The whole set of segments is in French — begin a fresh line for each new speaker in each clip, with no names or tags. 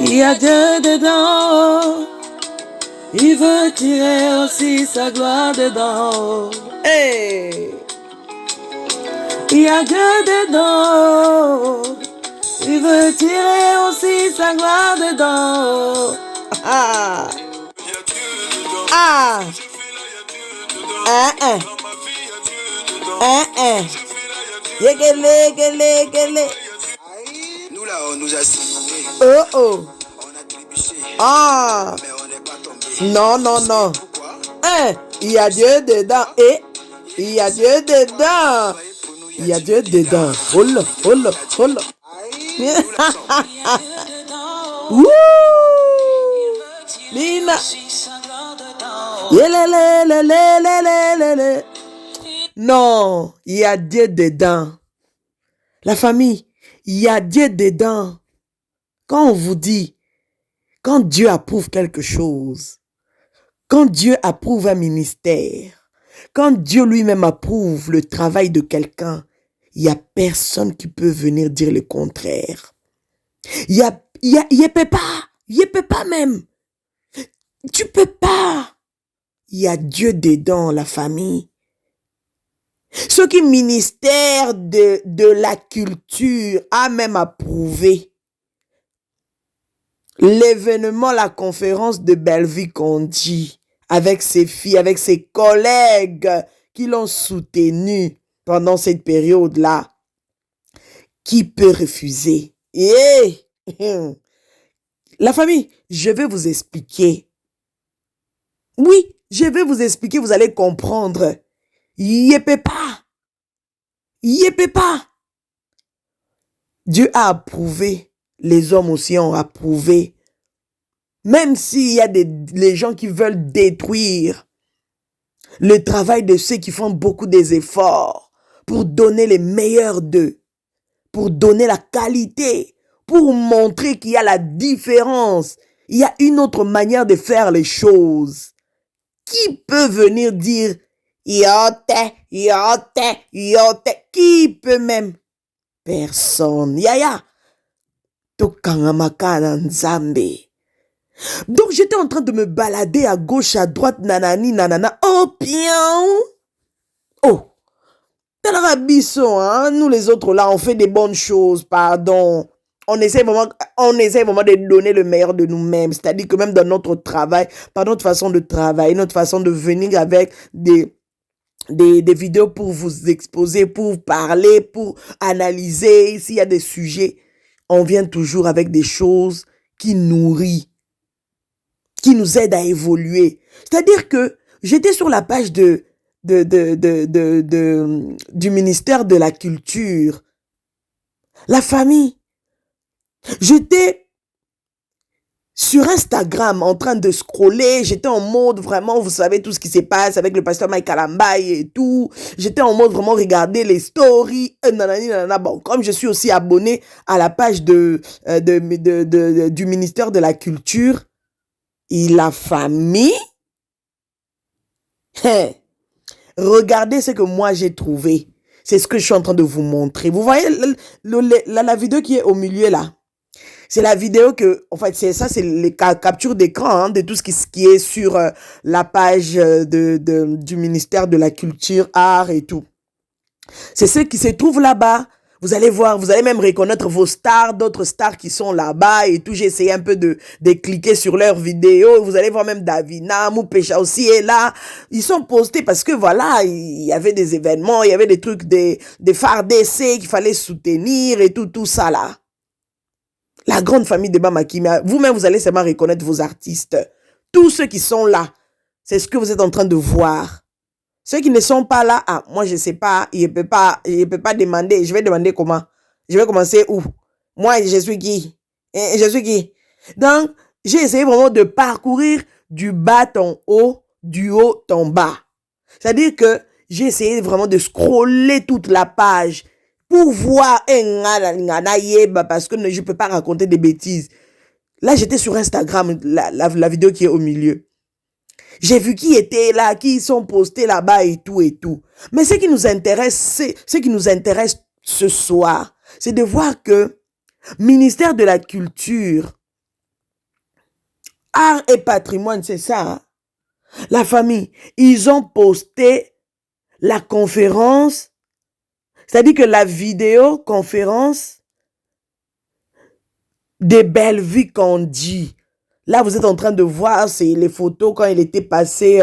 Il y a Dieu dedans. Il veut tirer aussi sa gloire dedans. Hey! Il y a Dieu dedans. Il veut tirer aussi sa gloire dedans. Ah! Ah! Yégélé.
Nous là, on nous a signé.
Oh oh.
On a trébuché.
Ah!
Mais on n'est pas tombé.
Non.
Pourquoi?
Il y a Dieu dedans. Et il y a Dieu dedans. Il y a Dieu dedans. Oh là. Wouh! Lina. Yélélélélélélélé. Non, il y a Dieu dedans. La famille, il y a Dieu dedans. Quand on vous dit, quand Dieu approuve quelque chose, quand Dieu approuve un ministère, quand Dieu lui-même approuve le travail de quelqu'un, il n'y a personne qui peut venir dire le contraire. Il peut pas même. Tu peux pas. Il y a Dieu dedans, la famille. Ceux qui ministère de la culture a même approuvé l'événement, la conférence de Belleville-Condy avec ses filles, avec ses collègues qui l'ont soutenu pendant cette période-là. Qui peut refuser? Et la famille, je vais vous expliquer. Oui, je vais vous expliquer, vous allez comprendre. Il peut pas. Dieu a approuvé. Les hommes aussi ont approuvé. Même s'il y a les gens qui veulent détruire le travail de ceux qui font beaucoup des efforts pour donner les meilleurs d'eux, pour donner la qualité, pour montrer qu'il y a la différence. Il y a une autre manière de faire les choses. Qui peut venir dire yote, qui peut même? Personne. Yaya. Tokangamaka nzambe. Donc j'étais en train de me balader à gauche, à droite, nanana. Oh, bien. Oh. Hein? Nous les autres là, on fait des bonnes choses, pardon. On essaie vraiment de donner le meilleur de nous-mêmes. C'est-à-dire que même dans notre travail, par notre façon de travailler, notre façon de venir avec des vidéos pour vous exposer, pour parler, pour analyser. S'il y a des sujets, on vient toujours avec des choses qui nourrissent, qui nous aident à évoluer. C'est-à-dire que j'étais sur la page du ministère de la Culture. La famille. J'étais sur Instagram en train de scroller. J'étais en mode vraiment, vous savez tout ce qui se passe avec le pasteur Mike Alambaye et tout. J'étais en mode vraiment regarder les stories. Bon, comme je suis aussi abonné à la page du ministère de la Culture et la famille. Regardez ce que moi j'ai trouvé. C'est ce que je suis en train de vous montrer. Vous voyez la vidéo qui est au milieu là. C'est la vidéo que, en fait, c'est les captures d'écran hein, de tout ce qui est sur la page du ministère de la Culture, Art et tout. C'est ce qui se trouve là-bas. Vous allez voir, vous allez même reconnaître vos stars, d'autres stars qui sont là-bas et tout. J'ai essayé un peu de cliquer sur leurs vidéos. Vous allez voir même Davina, Moupécha aussi est là. Ils sont postés parce que voilà, il y avait des événements, il y avait des trucs, des phares d'essai qu'il fallait soutenir et tout ça là. La grande famille de Bamakimia, vous-même, vous allez seulement reconnaître vos artistes. Tous ceux qui sont là, c'est ce que vous êtes en train de voir. Ceux qui ne sont pas là, moi, je ne sais pas, il ne peut pas demander. Je vais demander comment. Je vais commencer où? Moi, je suis qui? Je suis qui? Donc, j'ai essayé vraiment de parcourir du bas en haut, du haut en bas. C'est-à-dire que j'ai essayé vraiment de scroller toute la page pour voir parce que je ne peux pas raconter des bêtises. Là, j'étais sur Instagram, la vidéo qui est au milieu. J'ai vu qui était là, qui sont postés là-bas et tout et tout. Mais ce qui nous intéresse, ce soir, c'est de voir que ministère de la Culture Art et patrimoine, c'est ça. Hein? La famille, ils ont posté la conférence, c'est-à-dire que la vidéo conférence des belles vies qu'on dit. Là, vous êtes en train de voir, c'est les photos quand il était passé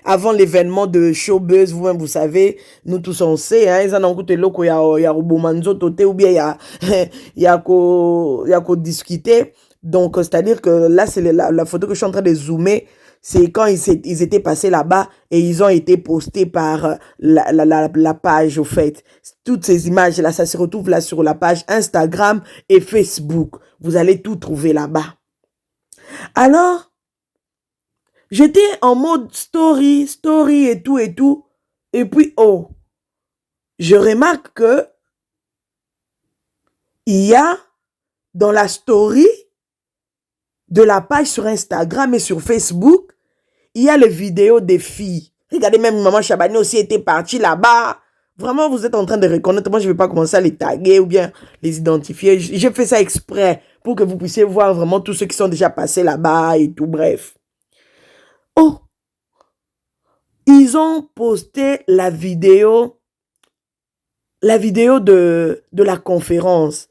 avant l'événement de Showbuzz. Vous-même, vous savez, nous tous on sait, hein, ils en ont écouté l'eau, il y a Rubomanzo Toté, ou bien il y a qu'au discuter. Donc, c'est-à-dire que là, c'est la photo que je suis en train de zoomer. C'est quand ils étaient passés là-bas et ils ont été postés par la page, au fait. Toutes ces images-là, ça se retrouve là sur la page Instagram et Facebook. Vous allez tout trouver là-bas. Alors, j'étais en mode story et tout et tout. Et puis, oh, je remarque que il y a dans la story de la page sur Instagram et sur Facebook, il y a les vidéos des filles. Regardez, même Maman Chabani aussi était partie là-bas. Vraiment, vous êtes en train de reconnaître. Moi, je ne vais pas commencer à les taguer ou bien les identifier. J'ai fait ça exprès pour que vous puissiez voir vraiment tous ceux qui sont déjà passés là-bas et tout, bref. Oh, ils ont posté la vidéo de la conférence.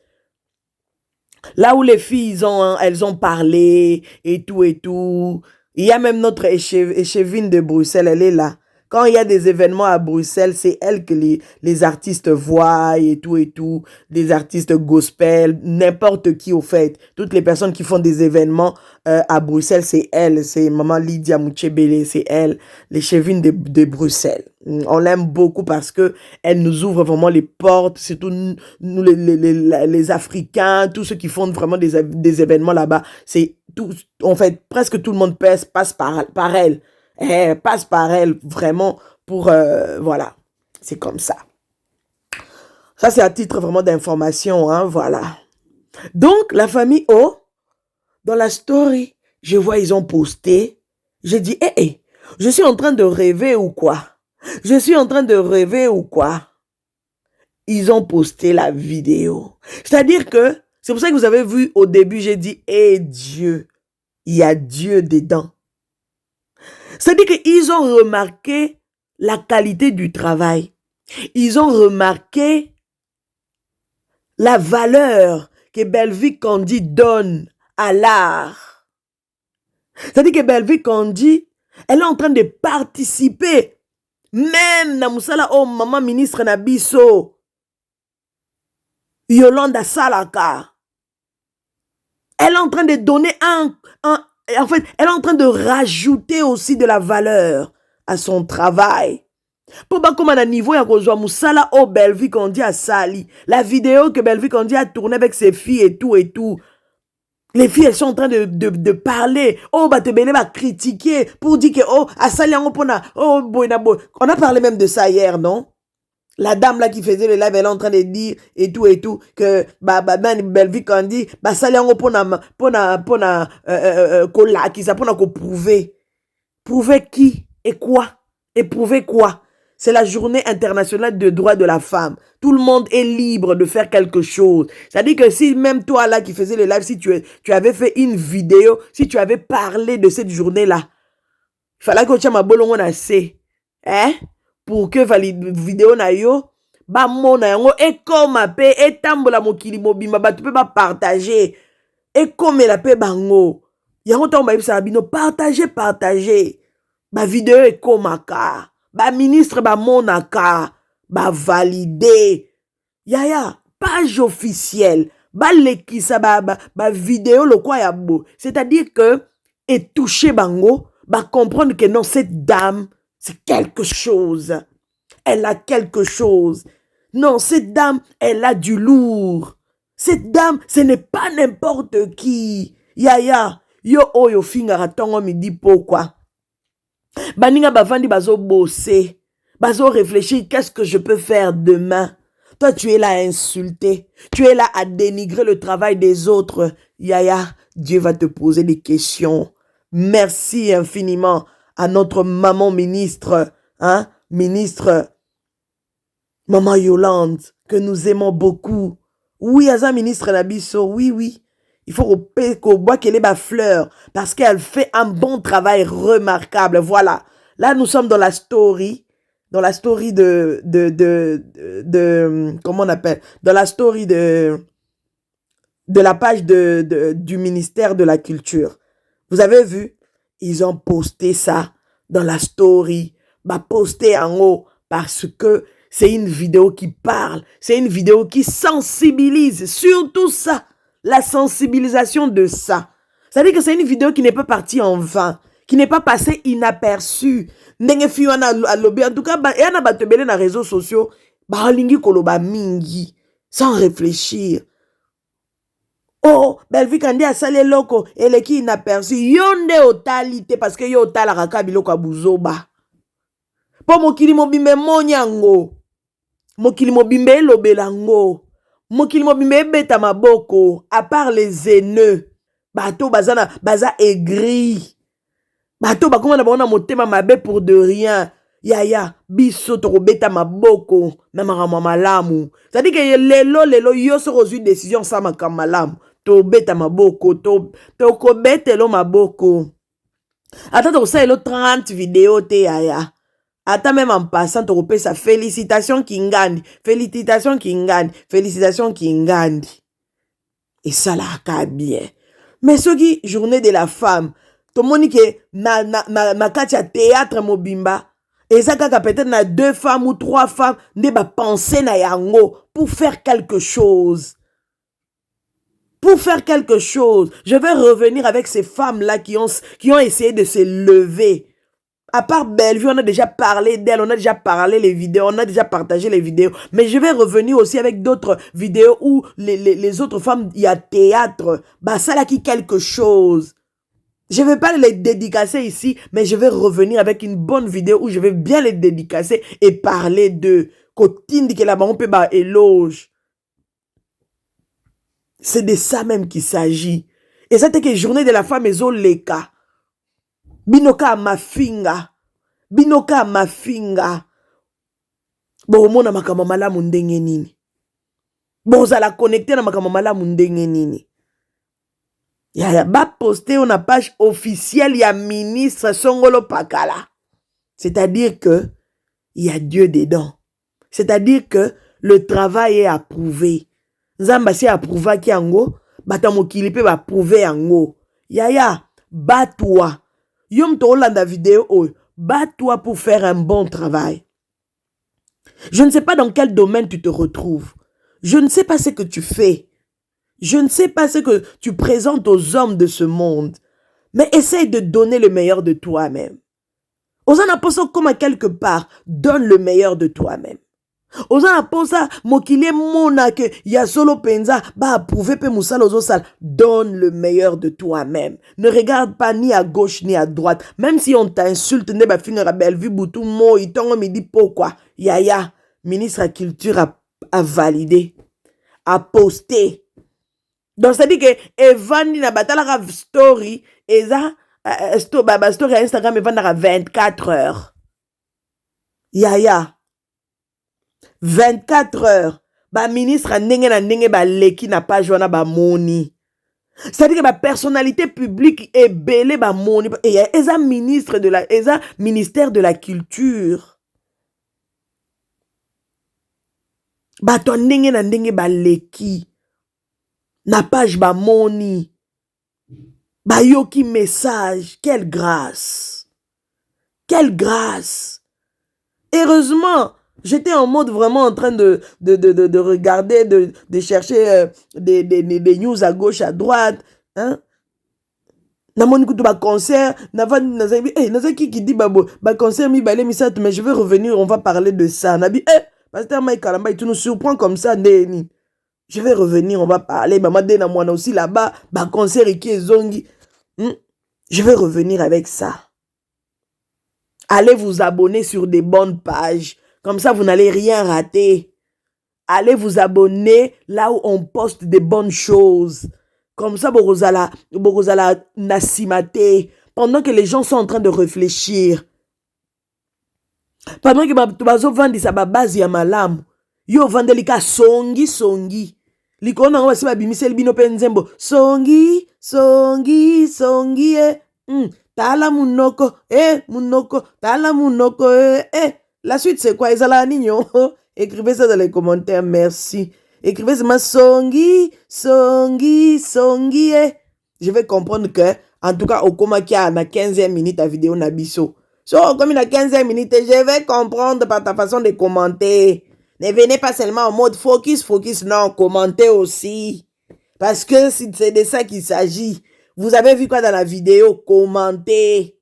Là où les filles, elles ont parlé et tout et tout. Il y a même notre échevine de Bruxelles, elle est là. Quand il y a des événements à Bruxelles, c'est elle que les artistes voient et tout. Des artistes gospel, n'importe qui au fait. Toutes les personnes qui font des événements à Bruxelles, c'est elle. C'est Maman Lydia Mouchebele, c'est elle, l'échevine de Bruxelles. On l'aime beaucoup parce que elle nous ouvre vraiment les portes, surtout nous les Africains, tous ceux qui font vraiment des événements là-bas. C'est tout, en fait, presque tout le monde passe par elle. Elle passe par elle vraiment pour... voilà, c'est comme ça. Ça, c'est à titre vraiment d'information, hein, voilà. Donc, la famille O, dans la story, je vois, ils ont posté. J'ai dit, hé, je suis en train de rêver ou quoi? Je suis en train de rêver ou quoi? Ils ont posté la vidéo. C'est-à-dire que, c'est pour ça que vous avez vu au début, j'ai dit, hé Dieu, il y a Dieu dedans. C'est-à-dire qu'ils ont remarqué la qualité du travail. Ils ont remarqué la valeur que Belleville Candy donne à l'art. C'est-à-dire que Belleville Candy, elle est en train de participer. Même na musala oh maman ministre Nabiso Yolanda Salaka. Elle est en train de donner en fait, elle est en train de rajouter aussi de la valeur à son travail. Pour pas comme à un niveau, il y a besoin musala au Belleville Candy à Sali. La vidéo que Belleville Candy a tournée avec ses filles et tout et tout. Les filles, elles sont en train de parler. Oh, bah, te béné, va critiquer pour dire que, oh, à Sali, oh, boy. On a parlé même de ça hier, non? La dame là qui faisait le live, elle est en train de dire et tout, que, Belleville Candy, Sali, qui ça, pour prouver. Prouver qui et quoi? Et prouver quoi? C'est la journée internationale des droits de la femme. Tout le monde est libre de faire quelque chose. C'est-à-dire que si même toi là qui faisais le live, si tu avais fait une vidéo, si tu avais parlé de cette journée-là, il fallait que tu aies ma bolongo na se. Hein? Pour que valide vidéo na yo, ba mona yango, et comme ape, et tambola mokili mobima, ba tu peux pas partager. Et comme la paix bango. Yango tomba yipsa bino, partager. Ba vidéo est comme aka. Ba ministre ba monaka, ba validé. Yaya, page officielle. Ba lekisa ba vidéo le quoi ya beau. C'est-à-dire que et toucher bango, ba comprendre que non cette dame, c'est quelque chose. Elle a quelque chose. Non, cette dame, elle a du lourd. Cette dame, ce n'est pas n'importe qui. Yaya, yo oyo fingara tongo midi pourquoi? Baninga bavandi bazo bosser, bazo réfléchir, qu'est-ce que je peux faire demain? Toi, tu es là à insulter, tu es là à dénigrer le travail des autres. Yaya, Dieu va te poser des questions. Merci infiniment à notre maman ministre, hein, ministre Maman Yolande, que nous aimons beaucoup. Oui, Aza ministre Nabiso, oui. Il faut qu'on voit qu'elle est ma fleur parce qu'elle fait un bon travail remarquable. Voilà. Là, nous sommes dans la story. Dans la story comment on appelle? Dans la story de la page du ministère de la Culture. Vous avez vu? Ils ont posté ça dans la story. Bah, posté en haut parce que c'est une vidéo qui parle. C'est une vidéo qui sensibilise. Surtout ça. La sensibilisation de ça. C'est-à-dire que c'est une vidéo qui n'est pas partie en vain, qui n'est pas passée inaperçue. En tout cas, il y a des na réseaux sociaux, sans réfléchir. Oh, Belvi Kandi a salé loko, elle est qui inaperçue. Yonde otalité parce que yo otala rakabiloko abuzoba. Po mokili mobimbe monyango. Mokili mobimbe lobelango. Mokili mobimbe beta maboko, à part les haineux, bato bazana baza aigri, bato bakoma na bona motema mabe pour de rien. Yaya biso to beta maboko na makama malamu. Ça dit que lelo yo so reçu décision sa makama malamu to beta maboko to ko betelo maboko. Attends to ça 30 vidéos te yaya. Attends, même en passant, tu repères ça. Félicitations Kingandi. Félicitations Kingandi. Félicitations Kingandi. Et ça là, bien. Mais ce qui, journée de la femme, tout le monde dit que na katia théâtre mobimba. Et ça, peut-être na 2 femmes ou 3 femmes, ne ba penser na yango pour faire quelque chose. Pour faire quelque chose. Je vais revenir avec ces femmes-là qui ont essayé de se lever. À part Bellevue, on a déjà parlé d'elle, on a déjà parlé les vidéos, on a déjà partagé les vidéos. Mais je vais revenir aussi avec d'autres vidéos où les autres femmes, il y a théâtre. Bah, ça là qui quelque chose. Je ne vais pas les dédicacer ici, mais je vais revenir avec une bonne vidéo où je vais bien les dédicacer et parler de Cotine dit que là-bas on peut bah éloge. C'est de ça même qu'il s'agit. Et ça, c'est que journée de la femme est leka. Binoka mafinga. Binoka mafinga. Bon, mona makama malamu ndenge nini. Bon, ça la connecter na makama malamu ndenge nini. Ya ba poster on a page officielle ya ministre Songolo Pakala. C'est-à-dire que il y a Dieu dedans. C'est-à-dire que le travail est approuvé. Nzamba si approuva ki yango, batamo kilipe ba approuvé yango. Yaya, bat-toi. Yom to landa vidéo oh, bat-toi pour faire un bon travail. Je ne sais pas dans quel domaine tu te retrouves. Je ne sais pas ce que tu fais. Je ne sais pas ce que tu présentes aux hommes de ce monde. Mais essaye de donner le meilleur de toi-même. Osana posa comme à quelque part, donne le meilleur de toi-même. Osana posa mokilie mona que ya solo penza ba approuver pe musala ozosal, donne le meilleur de toi-même. Ne regarde pas ni à gauche ni à droite. Même si on t'insulte, ne ba finira Bellevue Boutou mo itongo me dit pourquoi. Yaya, ministre de la Culture a validé, a posté. Donc ça dit que Evandi na batala story eza story à Instagram evanda 24 heures. Yaya 24 heures. Ba ministre ndenge na ndenge ba leki na page wana ba moni. Ça dit que ma personnalité publique est belé ba moni et eza ministre de la ministère de la Culture. Ba to ndenge na ndenge ba leki. Na page ba moni. Ba yoki message. Quelle grâce. Quelle grâce. Heureusement, j'étais en mode vraiment en train de regarder, de chercher des news à gauche, à droite. Hein? Na moni kutu ba concert, qui dit ba concert mi balé mi sat, mais je vais revenir, on va parler de ça. Nabi pasteur Mike Kalamba, tu nous surprends comme ça Ndeni. Je vais revenir, on va parler. Maman Dena Moana aussi là-bas. Bah, concert et qui est zongi. Je vais revenir avec ça. Allez vous abonner sur des bonnes pages. Comme ça, vous n'allez rien rater. Allez vous abonner là où on poste des bonnes choses. Comme ça, Borozala Nassimate. Pendant que les gens sont en train de réfléchir. Pendant que Bazo Vandi sa base ya malamu. Yo vandelika songi. likolo nango basi babimiseli bino mpe nzembo songi songi songi tala munoko munoko tala munoko la suite c'est quoi ezala nino écrivez ça dans les commentaires merci écrivez seulement songi songi songi je vais comprendre que en tout cas au coma qui a na 15e minute la vidéo na biso so comme na 15e minute je vais comprendre par ta façon de commenter. Ne venez pas seulement en mode focus, non, commentez aussi. Parce que c'est de ça qu'il s'agit. Vous avez vu quoi dans la vidéo? Commentez.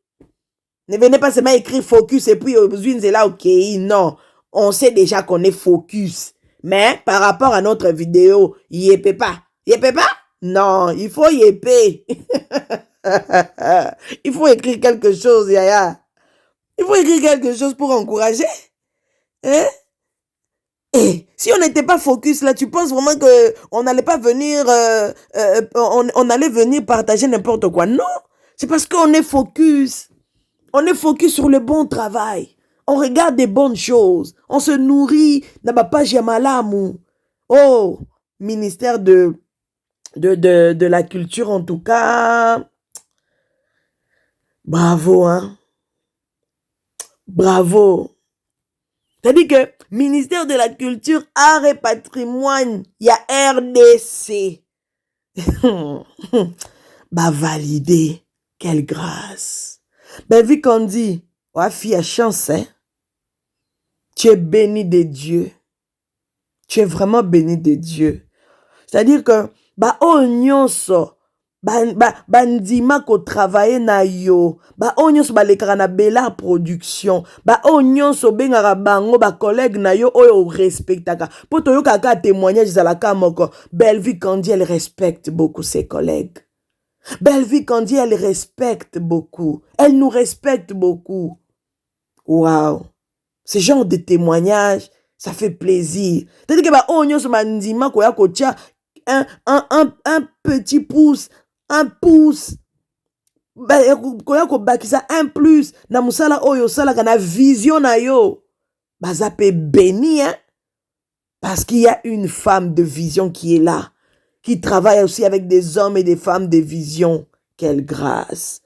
Ne venez pas seulement écrire focus et puis c'est là, ok, non. On sait déjà qu'on est focus. Mais par rapport à notre vidéo, yépé pas. Yépé pas? Non, il faut yépé. Il faut écrire quelque chose, Yaya. Il faut écrire quelque chose pour encourager. Hein? Et si on n'était pas focus là, tu penses vraiment qu'on n'allait pas venir, on allait venir partager n'importe quoi? Non, c'est parce qu'on est focus. On est focus sur le bon travail. On regarde des bonnes choses. On se nourrit dans ma page Yamalamu. Oh, ministère de la culture en tout cas. Bravo, hein. Bravo. C'est-à-dire que ministère de la culture, art et patrimoine, il y a RDC. Bah validé. Quelle grâce. Ben vu qu'on dit, ouais fille à chance, hein. Tu es béni de Dieu. Tu es vraiment béni de Dieu. C'est-à-dire que, bah oh nyonso, bandima ko travailler na yo ba onyonso balekaka na bela production ba onyonso bengaka bango ba collègue na yo oyo respectaka po toyokaka témoignage ezalaka moko. Belle-Vie Kandi elle respecte beaucoup ses collègues. Belle-Vie Kandi elle respecte beaucoup, elle nous respecte beaucoup. Waouh, ce genre de témoignage ça fait plaisir. C'est-à-dire que ba onyonso bandima ko ya ko tia un petit pouce, un pouce, un plus, na musala oyo sala kana vision na yo, bazape béni, hein, parce qu'il y a une femme de vision qui est là, qui travaille aussi avec des hommes et des femmes de vision. Quelle grâce.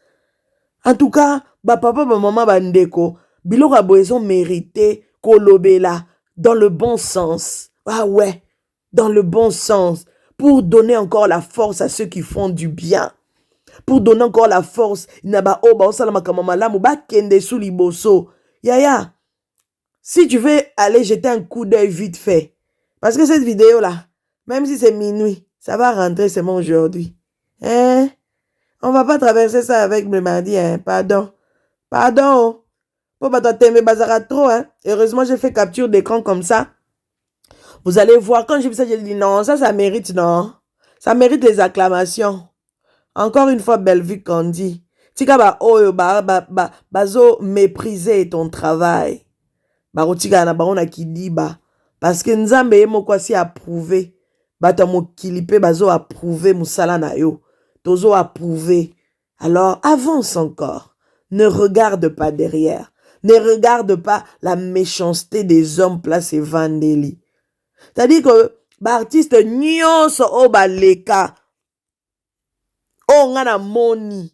En tout cas, ba papa, ba maman, ba ndeko, biloko aboison mérité, kolobela, dans le bon sens. Ah ouais, dans le bon sens. Pour donner encore la force à ceux qui font du bien. Pour donner encore la force. Yaya, si tu veux aller jeter un coup d'œil vite fait. Parce que cette vidéo-là, même si c'est minuit, ça va rentrer seulement aujourd'hui. Hein? On va pas traverser ça avec le mardi, hein? Pardon. Pardon. Pour pas t'aimer bazara trop, hein? Heureusement, j'ai fait capture d'écran comme ça. Vous allez voir, quand j'ai vu ça, j'ai dit non, ça mérite, non. Ça mérite les acclamations. Encore une fois, Belle-Vie Kandi. Tika ba oyo bazo mépriser ton travail. Ba rotika na ba on a qui dit ba. Parce que nzambe yemo kwa si approuvé. Bata mo kilipe bazo approuvé musala na yo. Tozo approuvé. Alors avance encore. Ne regarde pas derrière. Ne regarde pas la méchanceté des hommes placés Vandeli. C'est-à-dire que l'artiste nyonso o baleka o ngana moni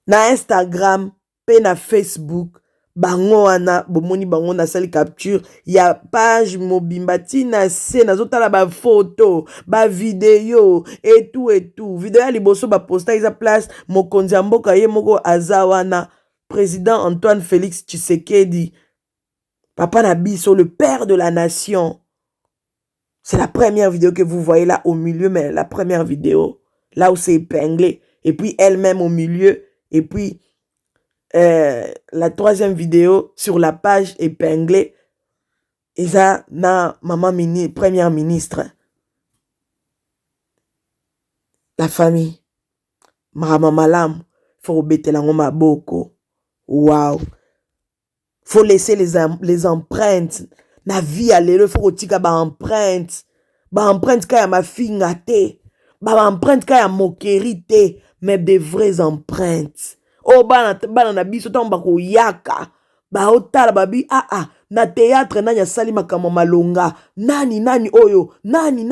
na Instagram pe na Facebook bango wana bomoni bango na sali capture ya page mobimba tina se nazotala ba photo ba video et tout video ya liboso ba posta isa place mokonzi mboka ye moko azawana président Antoine Félix Tshisekedi papa Nabiso, le père de la nation. C'est la première vidéo que vous voyez là au milieu, mais la première vidéo, là où c'est épinglé. Et puis elle-même au milieu. Et puis la troisième vidéo sur la page épinglée. Et ça, na maman première ministre. La famille. Maman Malam. Faut obéter la ngoma boko. Waouh. Faut laisser les empreintes. Na vie à l'élo, faut retika ba empreinte. Ba empreinte kaya ma fille ngate. Ba empreinte kaya moquerie te. Mais des vraies empreintes. Oh, ba na biso ta mbako yaka. Ba otala babi, na théâtre nani asali makambo malonga nani oyo nani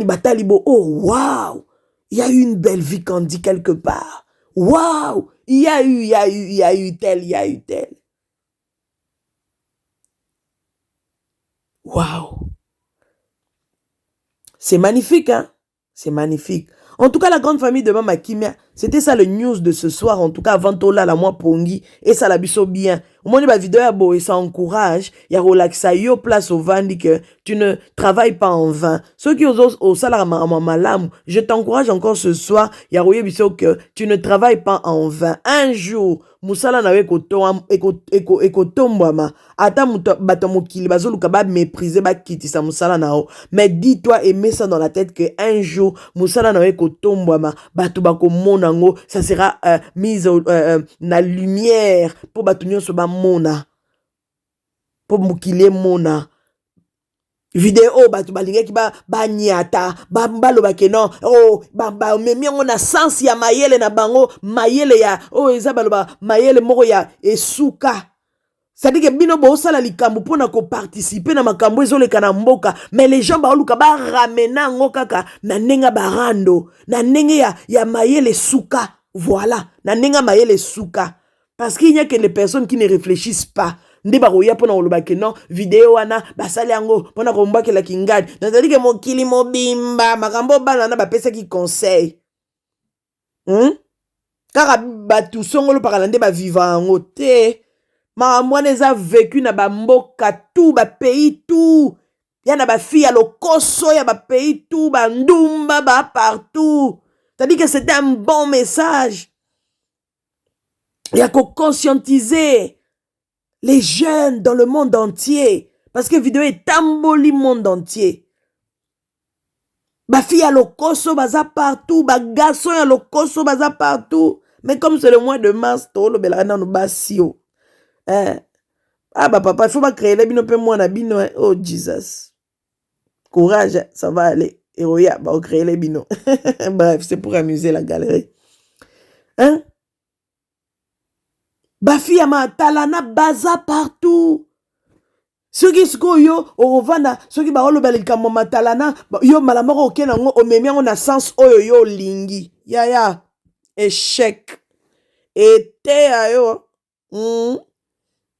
batali bo oh waouh il y a eu une belle vie qu'on dit quelque part waouh il y a eu tel waouh c'est magnifique hein c'est magnifique. En tout cas, la grande famille de Mama Kimia, c'était ça le news de ce soir. En tout cas, avant tout là, la moi pongi, et ça la biso bien. Au moins, la vidéo est beau et ça encourage. Il y a relaxa, yo place au vent, que tu ne travailles pas en vain. Ceux qui osent au salaire malam, je t'encourage encore ce soir. Il y a biso que tu ne travailles pas en vain. Un jour, Moussala nawe ekotombama. Ata bato mokili bazoluka ba mépriser ba kitisa Moussala nao. Mais dis-toi et mets ça dans la tête que un jour Moussala nawe ekotombama. Bato bako monango, ça sera mis na lumière pour bato nyonso ba mona. Pour mokili mona. Vidéo bato balingaki ba nyata ba loba ke non oh ba memi ngo na sens ya mayele na bango mayele ya oh eza baloba mayele moko ya esuka c'est-à-dire que bino bo sala likambo pona ko participer na makambo ezoleka na mboka mais les gens ba luka ba ramena ngo kaka na nenga barando na nenge ya mayele suka voilà na nenga mayele suka parce qu'il n'y a que les personnes qui ne réfléchissent pas. Nde baroya pona oloba ke non vidéo wana basali yango pona komba ke la kingadi nazali ke mokili mobimba makambo bana na bapesa ki conseil kaka batu songolo pakala nde ba vivre yango te makambo wana eza vécu na bamboka tout ba pays tout ya na ba fille ya lokoso ya ba pays tout ba ndumba ba partout c'est-à-dire que c'était un bon message ya ko conscientiser les jeunes dans le monde entier. Parce que vidéo est tamboli monde entier. Ba fille à lokoso baza partout. Ba garçon à lokoso baza partout. Mais comme c'est le mois de mars, tout le belana no basio. Ah bah papa, il faut pas créer les bino pe moi na bino. Oh Jesus. Courage, ça va aller. Héroïa, bah on crée les bino. Bref, c'est pour amuser la galerie. Hein? Bafi ya matalana baza partout. Soki siko yo ovana soki ba olobeli kamo matalana yo malamoko okena ngo omemi ngo na sens oyo yo lingi. Ya échec. Ete ayo.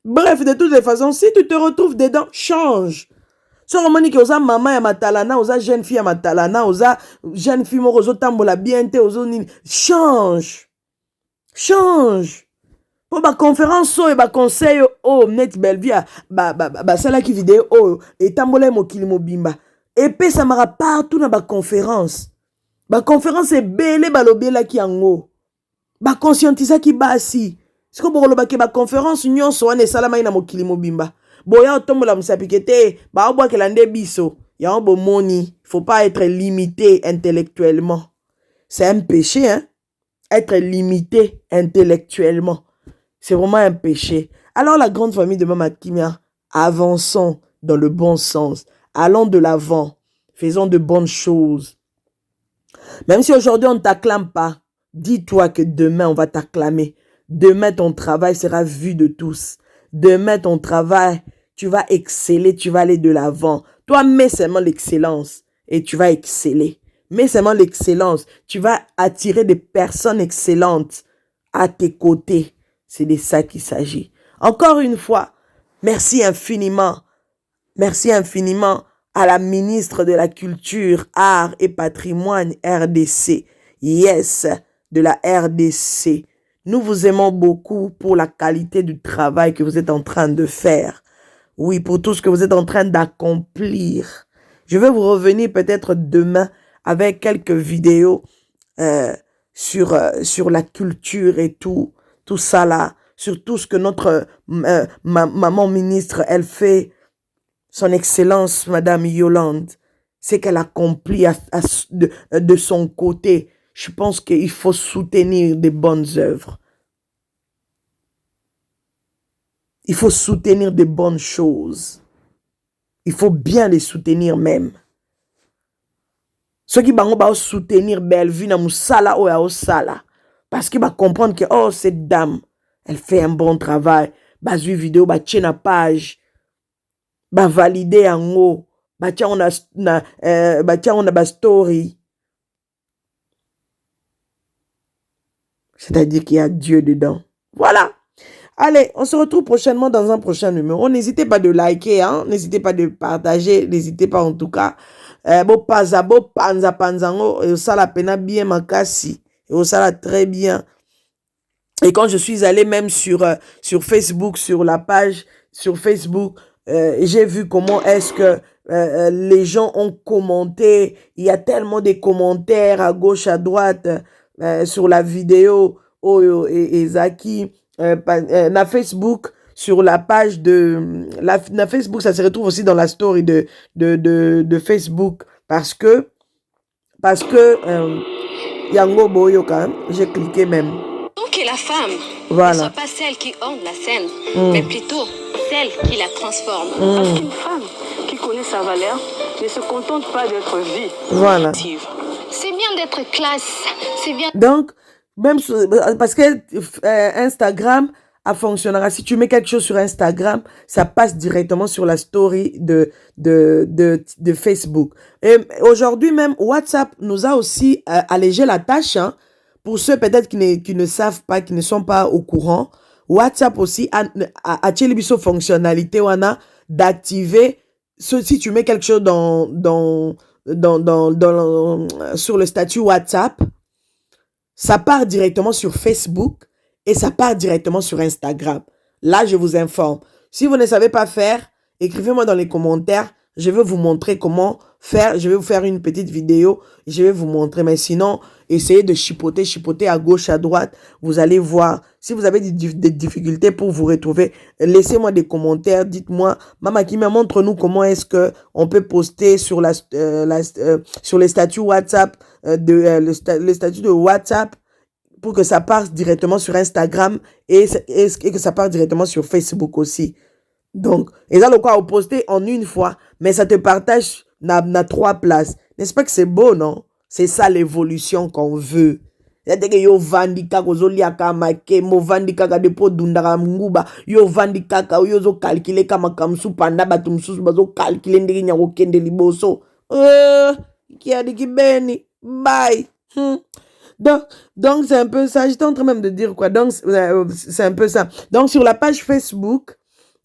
Bref, de toutes les façons, si tu te retrouves dedans, change. So romani ke oza maman ya matalana, oza jeune fille ya matalana, oza jeune fille moko ozo tambola bien te ozo nini, change. Change. Pour ma conférence et ma conseil oh net belle vie celle qui vidéo oh et tambola mokili mobimba et puis ça m'a partout dans ma conférence est belle balobela ki ango ba conscientiser ki basi ce que bolo ba ke ba conférence nyonso wana salama ina mokili mobimba boya otombola musapikete ba obwa ke lande biso ya bo moni faut pas être limité intellectuellement c'est un péché hein être limité intellectuellement. C'est vraiment un péché. Alors la grande famille de Mama Kimia, avançons dans le bon sens. Allons de l'avant. Faisons de bonnes choses. Même si aujourd'hui on ne t'acclame pas, dis-toi que demain on va t'acclamer. Demain ton travail sera vu de tous. Demain ton travail, tu vas exceller, tu vas aller de l'avant. Toi, mets seulement l'excellence et tu vas exceller. Mets seulement l'excellence. Tu vas attirer des personnes excellentes à tes côtés. C'est de ça qu'il s'agit. Encore une fois, merci infiniment. Merci infiniment à la ministre de la Culture, Art et Patrimoine RDC. Yes, de la RDC. Nous vous aimons beaucoup pour la qualité du travail que vous êtes en train de faire. Oui, pour tout ce que vous êtes en train d'accomplir. Je vais vous revenir peut-être demain avec quelques vidéos sur la culture et tout ça là, sur tout ce que notre maman ministre, elle fait, son excellence, Madame Yolande, c'est qu'elle accomplit de son côté. Je pense qu'il faut soutenir des bonnes œuvres. Il faut soutenir des bonnes choses. Il faut bien les soutenir même. Ceux qui vont soutenir Bellevue na musala ou ya osala. Parce qu'il va comprendre que, oh, cette dame, elle fait un bon travail. bazui vidéo batie na page bavalide yango batia on a ba story. C'est-à-dire qu'il y a Dieu dedans. Voilà. Allez, on se retrouve prochainement dans un prochain numéro. N'hésitez pas de liker, hein? N'hésitez pas de partager, n'hésitez pas en tout cas. Bo panza panzango, et ça la pena bien makasi, et ça la très bien. Et quand je suis allé même sur Facebook, sur la page sur Facebook, j'ai vu comment est-ce que les gens ont commenté. Il y a tellement de commentaires à gauche, à droite sur la vidéo et Zaki na Facebook, sur la page de na Facebook, ça se retrouve aussi dans la story de Facebook parce que Yango Boyoka, j'ai cliqué même.
Donc que la femme
voilà.
ne soit pas celle qui honte la scène, mais plutôt celle qui la transforme.
Parce qu'une femme qui connaît sa valeur ne se contente pas d'être vue.
Voilà.
C'est bien d'être classe, c'est bien.
Donc, même parce que Instagram fonctionnera. Si tu mets quelque chose sur Instagram, ça passe directement sur la story de Facebook. Et aujourd'hui même, WhatsApp nous a aussi allégé la tâche. Hein, pour ceux peut-être qui ne savent pas, qui ne sont pas au courant, WhatsApp aussi a une fonctionnalité d'activer. Si tu mets quelque chose sur le statut WhatsApp, ça part directement sur Facebook et ça part directement sur Instagram. Là, je vous informe. Si vous ne savez pas faire, écrivez-moi dans les commentaires. Je vais vous montrer comment faire. Je vais vous faire une petite vidéo. Je vais vous montrer. Mais sinon, essayez de chipoter à gauche, à droite. Vous allez voir. Si vous avez des difficultés pour vous retrouver, laissez-moi des commentaires. Dites-moi, Mama Kimia, montre-nous comment est-ce qu'on peut poster sur sur les statuts WhatsApp, le statut de WhatsApp, pour que ça parte directement sur Instagram et que ça parte directement sur Facebook aussi. Donc, et ça, le quoi, au poster en une fois, mais ça te partage na 3 places. N'est-ce pas que c'est beau, non? C'est ça l'évolution qu'on veut. C'est-à-dire que yo vandi kaka zoliaka make, mo vandi kaka depo dundara nguba, yo vandi kaka yo zo calculer kama kamsu panda batumsusu bazo calculer ndiri nyako kende liboso. Kia di kibeni. Bye. Donc c'est un peu ça. J'étais en train même de dire quoi. Donc c'est un peu ça. Donc sur la page Facebook,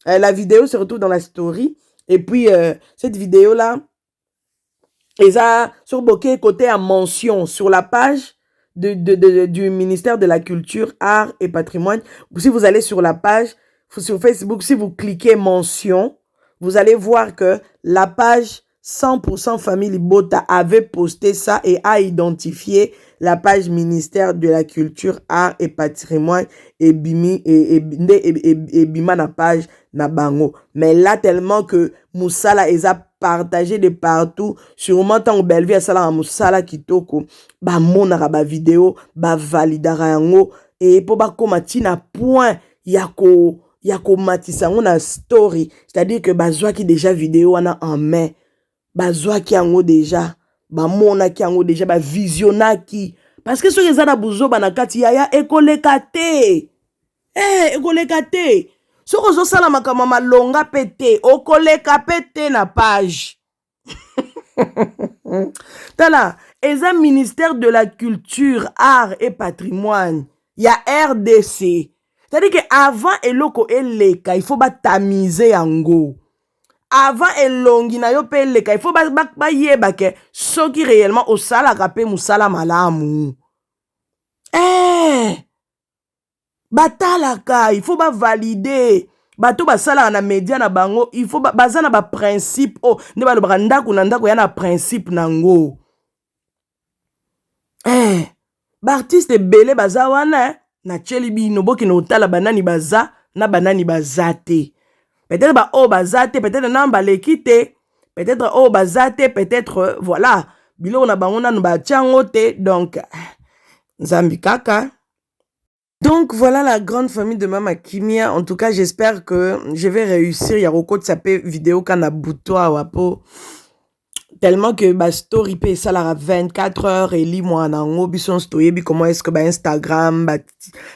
la vidéo se retrouve dans la story. Et puis cette vidéo là, et ça sur Bokeh côté à mention sur la page du ministère de la Culture, Art et Patrimoine. Si vous allez sur la page sur Facebook, si vous cliquez mention, vous allez voir que la page 100% Famille Libota avait posté ça et a identifié la page ministère de la Culture, Art et Patrimoine et Bima na page na bango. Mais là, tellement que Moussala les a partagé de partout, sûrement tant Bellevue à Sala Moussala Kitoko, ba monara ba vidéo, ba validara yango, et pour ba komatina point, yako matisa on a story, c'est-à-dire que bazwa qui déjà vidéo wana en main. Bazwa ki yango déjà, ba mona ki yango déjà, ba visionna ki. Parce que ceux qui ont bouzo banakati yaya ekolekate. Ekolekate. Ceux qui ont sala makama longa pété, okoleka pété na page. Tala, eza ministère de la Culture, Art et Patrimoine. Il y a RDC. C'est-à-dire que avant eloko eleka, il faut ba tamiser yango. Avant elongi na yo pe leka, il faut ba yeba ke soki réellement osala kape musala malamu. Batalaka, il faut ba valider. Bato basala na media na bango, il faut bazana ba principe ne ba lobra ndako na ndako ya na principe nango. Bartiste belé baza wana na chelibi no boki no tala banani baza na banani bazate. Peut-être bah oh bazate, peut-être non balekite, peut-être oh bazate, peut-être voilà. Bilo na bangona no ba tiangote donc Zambi kaka. Donc voilà la grande famille de Mama Kimia. En tout cas, j'espère que je vais réussir. Yaroko de sape vidéo kana butoa wapo tellement que ba story pe ça la 24 heures et li moi nango bison story bi comment est-ce que ba Instagram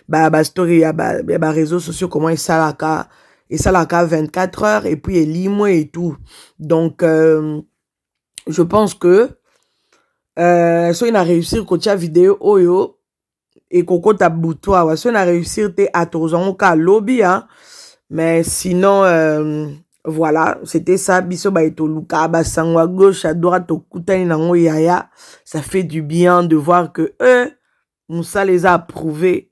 ba story ya ba réseaux sociaux comment ça la 24 heures et puis li moi et tout donc je pense que so il a réussi kocha vidéo oyo et koko tabutoa so il a réussi te atozango ka lobby hein mais sinon voilà, c'était ça, biso ba etoluka ba sangwa gauche à droite au kutani nango yaya, ça fait du bien de voir que Moussa les a approuvés.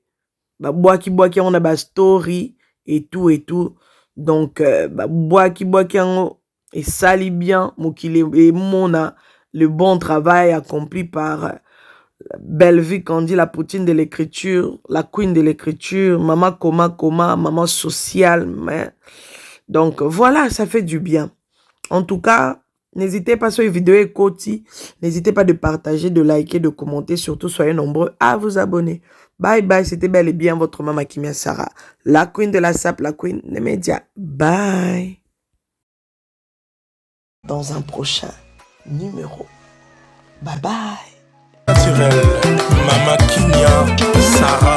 Ba boaki on a ba story et tout. Donc ba boaki yango et sali bien mokile et mona le bon travail accompli par Belle Vie qu'on dit la poutine de l'écriture, la queen de l'écriture, maman coma, maman sociale, mais donc voilà, ça fait du bien. En tout cas, n'hésitez pas sur les vidéos et Koti. N'hésitez pas de partager, de liker, de commenter. Surtout, soyez nombreux à vous abonner. Bye bye, c'était bel et bien votre maman Kimia Sarah. La queen de la SAP, la queen des médias. Bye. Dans un prochain numéro. Bye bye.
Naturel, Mama Kimia Sarah.